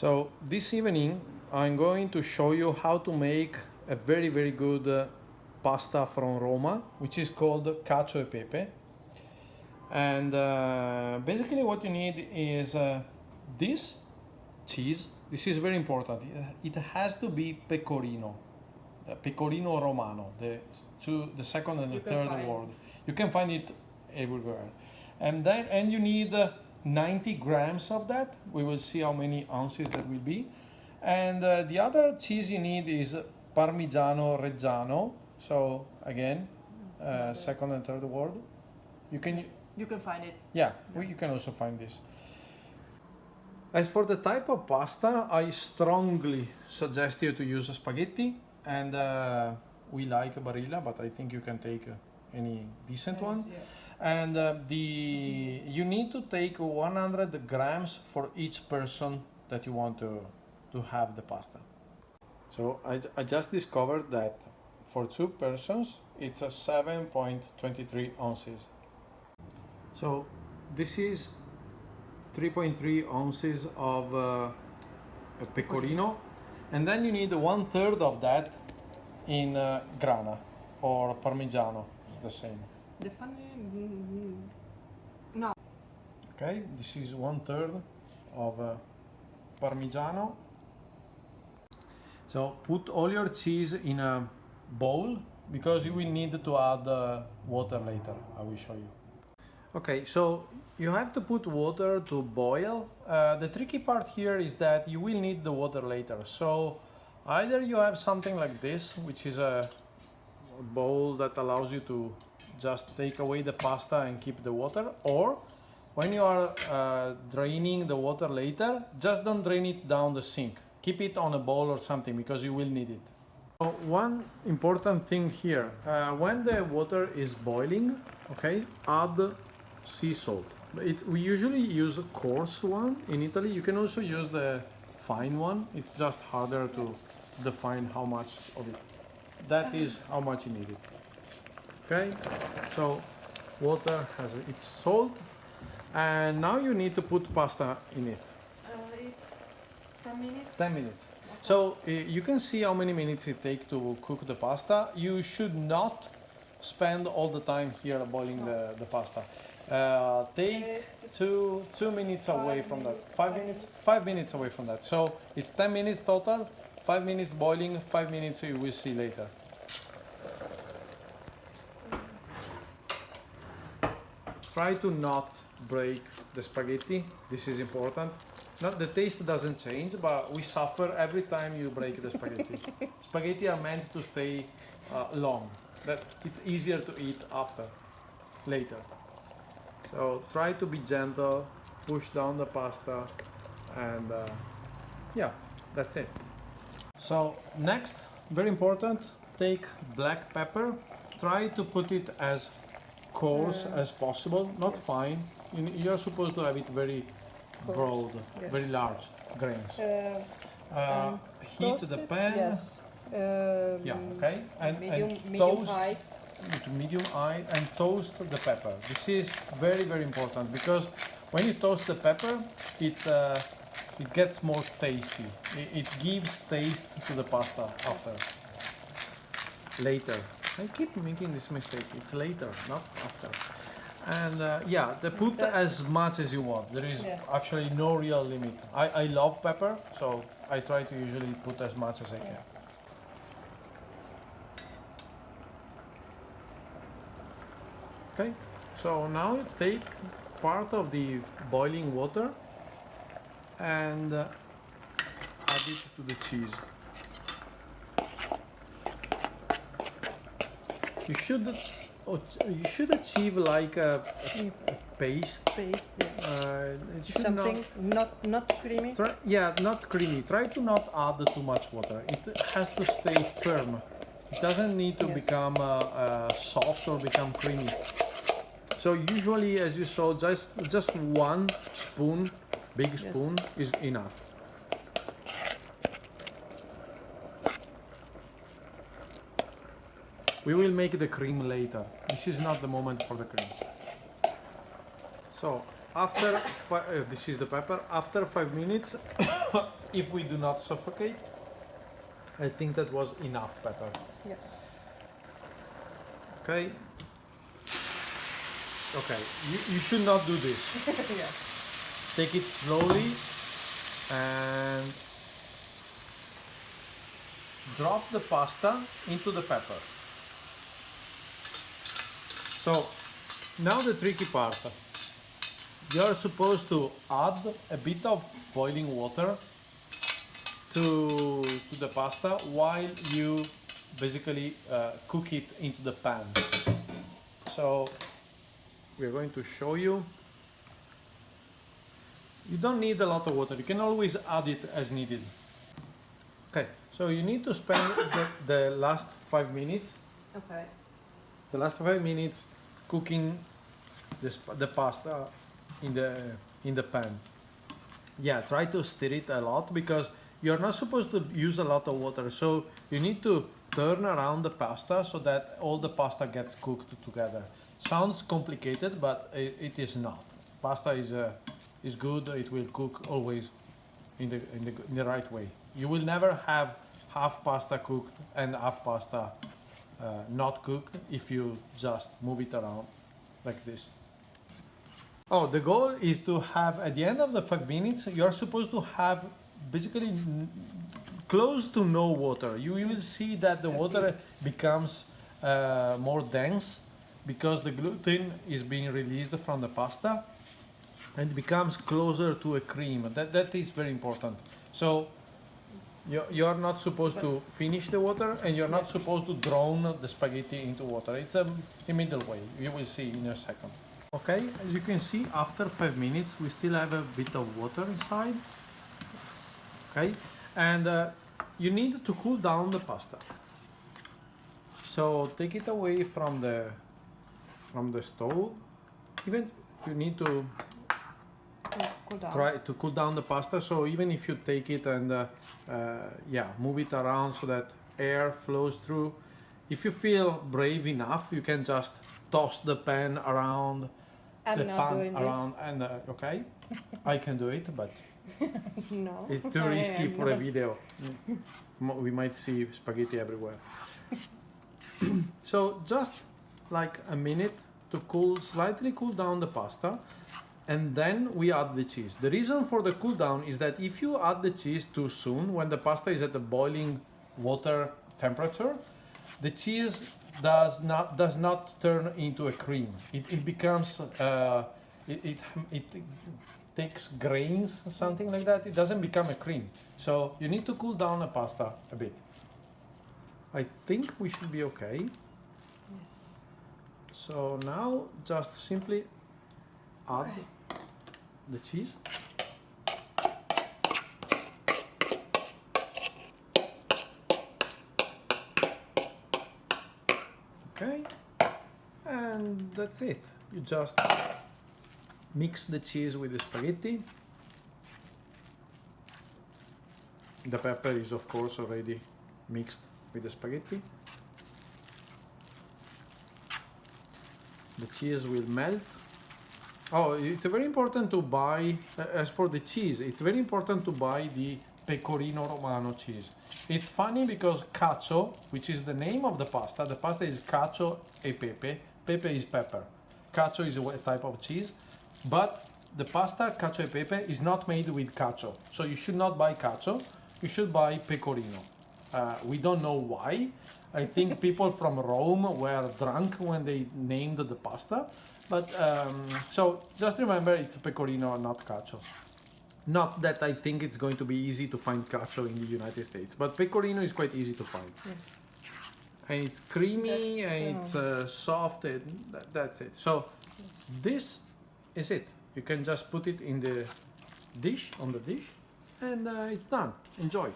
So this evening I'm going to show you how to make a very good pasta from Roma, which is called Cacio e Pepe. And basically what you need is this cheese. This is very important. It has to be Pecorino, Pecorino Romano, the second and the third word. You can find it everywhere. And you need 90 grams of that. We will see how many ounces that will be. And the other cheese you need is Parmigiano Reggiano. So again, second and third word. You can find it. Yeah, you can also find this. As for the type of pasta, I strongly suggest you to use spaghetti, and we like Barilla, but I think you can take any decent one. Yeah. And you need to take 100 grams for each person that you want to have the pasta. So I just discovered that for 2 persons, it's a 7.23 ounces. So this is 3.3 ounces of pecorino, and then you need 1/3 of that in grana or parmigiano. It's the same. No. Okay, this is 1/3 of parmigiano. So put all your cheese in a bowl because you will need to add water later. I will show you. Okay, so you have to put water to boil. The tricky part here is that you will need the water later. So either you have something like this, which is a bowl that allows you to just take away the pasta and keep the water, or when you are draining the water later, just don't drain it down the sink. Keep it on a bowl or something because you will need it. So one important thing here, when the water is boiling, okay, add sea salt. We usually use a coarse one in Italy. You can also use the fine one. It's just harder to define how much of it. That is how much you need it. Okay, so water has its salt, and now you need to put pasta in it. It's 10 minutes. 10 minutes. So you can see how many minutes it takes to cook the pasta. You should not spend all the time here boiling the pasta. Take two minutes away from that. 5 minutes? 5 minutes away from that. So it's 10 minutes total, 5 minutes boiling, 5 minutes you will see later. Try to not break the spaghetti. This is important. Not the taste doesn't change, but we suffer every time you break the spaghetti. Spaghetti are meant to stay long. That it's easier to eat later. So try to be gentle, push down the pasta, and yeah, that's it. So next, very important, take black pepper. Try to put it as coarse as possible, not fine. You're supposed to have it very broad, very large grains. Heat the pan. Yes. Yeah, okay. And medium toast high. To medium high, and toast the pepper. This is very important because when you toast the pepper, it gets more tasty. It gives taste to the pasta after. Later. I keep making this mistake. It's later, not after. And yeah, put as much as you want. There is actually no real limit. I love pepper, so I try to usually put as much as I can. Okay, so now take part of the boiling water and add it to the cheese. You should achieve like a paste. Paste, yeah. It should something not creamy. Not creamy. Try to not add too much water. It has to stay firm. It doesn't need to become soft or become creamy. So usually, as you saw, just 1 spoon, big spoon, is enough. We will make the cream later. This is not the moment for the cream. So after this is the pepper. After 5 minutes, if we do not suffocate, I think that was enough pepper. Yes. Okay. Okay. You should not do this. Yes. Take it slowly and drop the pasta into the pepper. So now the tricky part. You're supposed to add a bit of boiling water to the pasta while you basically cook it into the pan. So we're going to show you. You don't need a lot of water. You can always add it as needed. Okay, so you need to spend the last 5 minutes. Okay. The last 5 minutes cooking the pasta in the pan. Yeah, try to stir it a lot because you're not supposed to use a lot of water. So you need to turn around the pasta so that all the pasta gets cooked together. Sounds complicated, but it is not. Pasta is good. It will cook always in the right way. You will never have half pasta cooked and half pasta not cooked if you just move it around like this. Oh, the goal is to have, at the end of the 5 minutes, you're supposed to have basically close to no water. You will see that the water becomes more dense because the gluten is being released from the pasta and it becomes closer to a cream. That is very important. So you're not supposed to finish the water and you're not supposed to drown the spaghetti into water. It's a middle way. You will see in a second. Okay, as you can see, after 5 minutes we still have a bit of water inside. Okay, and you need to cool down the pasta. So take it away from the stove. Even you need to Cool down. try to cool down the pasta. So even if you take it and move it around so that air flows through. If you feel brave enough, you can just toss the pan around. I'm not doing around and okay, I can do it, but this. No. it's too risky for a video. We might see spaghetti everywhere. So just like a minute to slightly cool down the pasta, and then we add the cheese. The reason for the cool down is that if you add the cheese too soon, when the pasta is at the boiling water temperature, the cheese does not turn into a cream. It becomes it takes grains, something like that. It doesn't become a cream. So you need to cool down the pasta a bit. I think we should be okay. Yes. So now just simply add the cheese. Okay, and that's it. You just mix the cheese with the spaghetti. The pepper is of course already mixed with the spaghetti. The cheese will melt. Oh, it's very important to buy, as for the cheese, it's very important to buy the Pecorino Romano cheese. It's funny because Cacio, which is the name of the pasta is Cacio e Pepe. Pepe is pepper. Cacio is a type of cheese, but the pasta Cacio e Pepe is not made with Cacio. So you should not buy Cacio, you should buy Pecorino. We don't know why. I think people from Rome were drunk when they named the pasta. But so just remember it's Pecorino, not Cacio. Not that I think it's going to be easy to find Cacio in the United States, but Pecorino is quite easy to find. Yes. And it's creamy and it's soft, and that's it. So this is it. You can just put it in the dish, on the dish, and it's done. Enjoy.